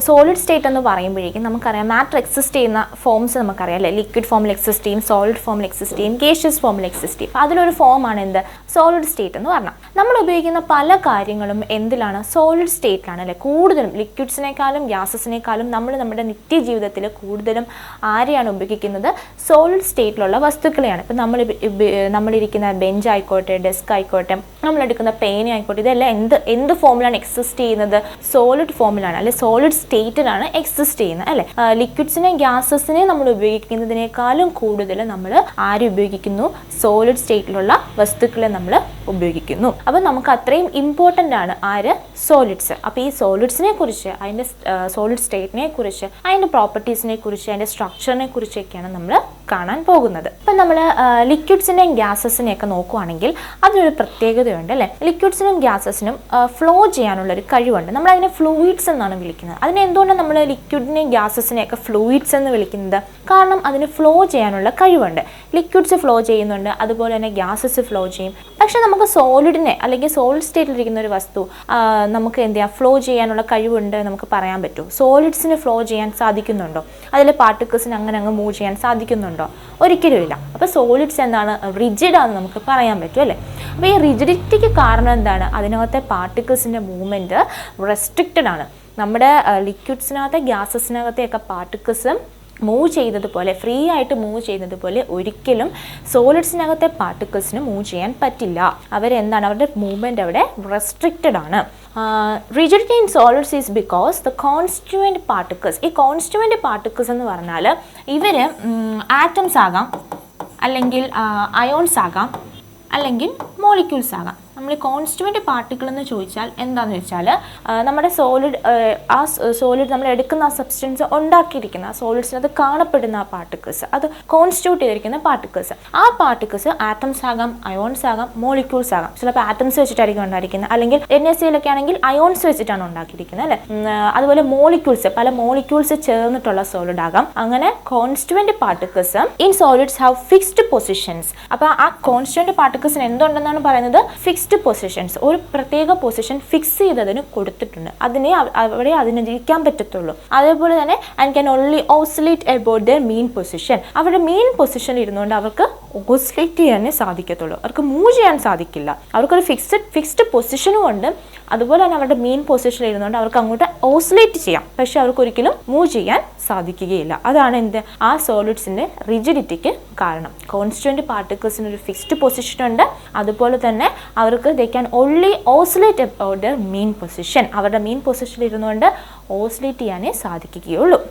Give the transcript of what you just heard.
Solid state എന്ന് പറയുമ്പോഴേക്കും നമുക്കറിയാം മാറ്റർ എക്സിസ്റ്റ് ചെയ്യുന്ന ഫോംസ് നമുക്കറിയാം അല്ലേ. ലിക്വിഡ് ഫോമിൽ എക്സിസ്റ്റ് ചെയ്യും, സോളിഡ് ഫോമിൽ എക്സിസ്റ്റ് ചെയ്യും, ഗേഷ്യസ് ഫോമിൽ എക്സിസ്റ്റ് ചെയ്യും. അതിലൊരു ഫോമാണ് എന്ത്, സോളിഡ് സ്റ്റേറ്റ് എന്ന് പറഞ്ഞാൽ. നമ്മൾ ഉപയോഗിക്കുന്ന പല കാര്യങ്ങളും എന്തിലാണ്, സോളിഡ് സ്റ്റേറ്റിലാണ് അല്ലേ. കൂടുതലും ലിക്വിഡ്സിനേക്കാളും ഗ്യാസസിനേക്കാളും നമ്മൾ നമ്മുടെ നിത്യജീവിതത്തിൽ കൂടുതലും ആരെയാണ് ഉപയോഗിക്കുന്നത്, സോളിഡ് സ്റ്റേറ്റിലുള്ള വസ്തുക്കളെയാണ്. ഇപ്പം നമ്മളിരിക്കുന്ന ബെഞ്ച് ആയിക്കോട്ടെ, ഡെസ്ക് ആയിക്കോട്ടെ, നമ്മളെടുക്കുന്ന പേന ആയിക്കോട്ടെ, ഇതെല്ലാം എന്ത് ഫോമിലാണ് എക്സിസ്റ്റ് ചെയ്യുന്നത്, സോളിഡ് ഫോമിലാണ് അല്ലെ, സോളിഡ് സ്റ്റേറ്റിലാണ് എക്സിസ്റ്റ് ചെയ്യുന്നത് അല്ലെ. ലിക്വിഡ്സിനെ ഗ്യാസസിനെ നമ്മൾ ഉപയോഗിക്കുന്നതിനേക്കാളും കൂടുതൽ നമ്മൾ ആര് ഉപയോഗിക്കുന്നു, സോളിഡ് സ്റ്റേറ്റിലുള്ള വസ്തുക്കളെ നമ്മൾ ഉപയോഗിക്കുന്നു. അപ്പം നമുക്ക് അത്രയും ഇമ്പോർട്ടൻ്റ് ആണ് ആര്, സോളിഡ്സ്. അപ്പോൾ ഈ സോളിഡ്സിനെ കുറിച്ച്, അതിൻ്റെ സോളിഡ് സ്റ്റേറ്റിനെ കുറിച്ച്, അതിൻ്റെ പ്രോപ്പർട്ടീസിനെ കുറിച്ച്, അതിൻ്റെ സ്ട്രക്ചറിനെ കുറിച്ചൊക്കെയാണ് നമ്മൾ കാണാൻ പോകുന്നത്. അപ്പം നമ്മൾ ലിക്വിഡ്സിൻ്റെയും ഗ്യാസസിനെയൊക്കെ നോക്കുകയാണെങ്കിൽ അതിനൊരു പ്രത്യേകതയുണ്ട് അല്ലേ. ലിക്വിഡ്സിനും ഗ്യാസസിനും ഫ്ലോ ചെയ്യാനുള്ളൊരു കഴിവുണ്ട്. നമ്മളതിനെ ഫ്ലൂയിഡ്സ് എന്നാണ് വിളിക്കുന്നത്. അതിനെന്തുകൊണ്ടാണ് നമ്മൾ ലിക്വിഡിനെയും ഗ്യാസസിനെയൊക്കെ ഫ്ലൂയിഡ്സ് എന്ന് വിളിക്കുന്നത്, കാരണം അതിന് ഫ്ലോ ചെയ്യാനുള്ള കഴിവുണ്ട്. ലിക്വിഡ്സ് ഫ്ലോ ചെയ്യുന്നുണ്ട്, അതുപോലെ തന്നെ ഗ്യാസസ് ഫ്ലോ ചെയ്യും. പക്ഷെ നമുക്ക് സോളിഡിനെ അല്ലെങ്കിൽ സോളിഡ് സ്റ്റേറ്റിലിരിക്കുന്ന ഒരു വസ്തു നമുക്ക് എന്ത് ചെയ്യാം, ഫ്ലോ ചെയ്യാനുള്ള കഴിവുണ്ട് നമുക്ക് പറയാൻ പറ്റുമോ? സോളിഡ്സിന് ഫ്ലോ ചെയ്യാൻ സാധിക്കുന്നുണ്ടോ? അതിലെ പാർട്ടിക്കിൾസിന് അങ്ങ് മൂവ് ചെയ്യാൻ സാധിക്കുന്നുണ്ടോ? ഒരിക്കലും ഇല്ല. അപ്പോൾ സോളിഡ്സ് എന്താണ്, റിജിഡാണെന്ന് നമുക്ക് പറയാൻ പറ്റും അല്ലേ. അപ്പോൾ ഈ റിജിഡിറ്റിക്ക് കാരണം എന്താണ്, അതിനകത്തെ പാർട്ടിക്കിൾസിൻ്റെ മൂവ്മെൻറ്റ് റെസ്ട്രിക്റ്റഡ് ആണ്. നമ്മുടെ ലിക്വിഡ്സിനകത്തെ ഗ്യാസസിനകത്തെയൊക്കെ പാർട്ടിക്കിൾസും മൂവ് ചെയ്തതുപോലെ, ഫ്രീ ആയിട്ട് മൂവ് ചെയ്യുന്നതുപോലെ ഒരിക്കലും സോളിഡ്സിനകത്തെ പാർട്ടിക്കിൾസിന് മൂവ് ചെയ്യാൻ പറ്റില്ല. അവരെന്താണ്, അവരുടെ മൂവ്മെൻറ്റ് അവിടെ റെസ്ട്രിക്റ്റഡ് ആണ്. Rigidity in solids is because the constituent particles. ഈ കോൺസ്റ്റുവൻറ്റ് പാർട്ടിക്കിൾസ് എന്ന് പറഞ്ഞാൽ ഇവർ ആറ്റംസ് ആകാം, അല്ലെങ്കിൽ അയോൺസ് ആകാം, അല്ലെങ്കിൽ മോളിക്യൂൾസ് ആകാം. നമ്മൾ കോൺസ്റ്റുവൻറ്റ് പാർട്ടിക്കിൾ എന്ന് ചോദിച്ചാൽ എന്താണെന്ന് വെച്ചാൽ നമ്മുടെ സോളിഡ് നമ്മൾ എടുക്കുന്ന ആ സബ്സ്റ്റൻസ് ഉണ്ടാക്കിയിരിക്കുന്ന ആ സോളിഡ്സിനകത്ത് കാണപ്പെടുന്ന ആ പാർട്ടിക്കിൾസ്, അത് കോൺസ്റ്റിറ്റ്യൂട്ട് ചെയ്തിരിക്കുന്ന പാർട്ടിക്കിൾസ്. ആ പാർട്ടിക്കിൾസ് ആറ്റംസ് ആകാം, അയോൺസ് ആകാം, മോളിക്യൂൾസ് ആകാം. ചിലപ്പോൾ ആറ്റംസ് വെച്ചിട്ടായിരിക്കും ഉണ്ടായിരിക്കുന്നത്, അല്ലെങ്കിൽ NaClൊക്കെ ആണെങ്കിൽ അയോൺസ് വെച്ചിട്ടാണ് ഉണ്ടാക്കിയിരിക്കുന്നത് അല്ലേ. അതുപോലെ മോളിക്യൂൾസ്, പല മോളിക്യൂൾസ് ചേർന്നിട്ടുള്ള സോളിഡ് ആകാം. അങ്ങനെ constituent particles in solids have fixed positions. അപ്പോൾ ആ കോൺസ്റ്റുവൻറ്റ് പാർട്ടിക്കിൾസിന് എന്തുണ്ടെന്നാണ് പറയുന്നത്, ഫിക്സ്ഡ് പൊസിഷൻസ്. ഒരു പ്രത്യേക പൊസിഷൻ ഫിക്സ് ചെയ്തതിന് കൊടുത്തിട്ടുണ്ട്, അതിന് ഇരിക്കാൻ പറ്റത്തുള്ളൂ. അതേപോലെ തന്നെ and can only oscillate about their main position. അവരുടെ മെയിൻ പൊസിഷനിൽ ഇരുന്നുകൊണ്ട് അവർക്ക് ഓസിലേറ്റ് ചെയ്യാനേ സാധിക്കത്തുള്ളൂ, അവർക്ക് മൂവ് ചെയ്യാൻ സാധിക്കില്ല. അവർക്കൊരു ഫിക്സ്ഡ് പൊസിഷനും ഉണ്ട്, അതുപോലെ തന്നെ അവരുടെ മെയിൻ പൊസിഷനിൽ ഇരുന്നുകൊണ്ട് അവർക്ക് അങ്ങോട്ട് ഓസിലേറ്റ് ചെയ്യാം, പക്ഷെ അവർക്ക് ഒരിക്കലും മൂവ് ചെയ്യാൻ സാധിക്കുകയില്ല. അതാണ് എന്ത്, ആ സോളിഡ്സിൻ്റെ റിജിഡിറ്റിക്ക് കാരണം. കോൺസ്റ്റുവൻറ്റ് പാർട്ടിക്കിൾസിന് ഒരു ഫിക്സ്ഡ് പൊസിഷൻ ഉണ്ട്, അതുപോലെ തന്നെ അവർക്ക് they can only oscillate about their main position. അവരുടെ മെയിൻ പൊസിഷനിൽ ഇരുന്നുകൊണ്ട് ഓസിലേറ്റ് ചെയ്യാനേ സാധിക്കുകയുള്ളൂ.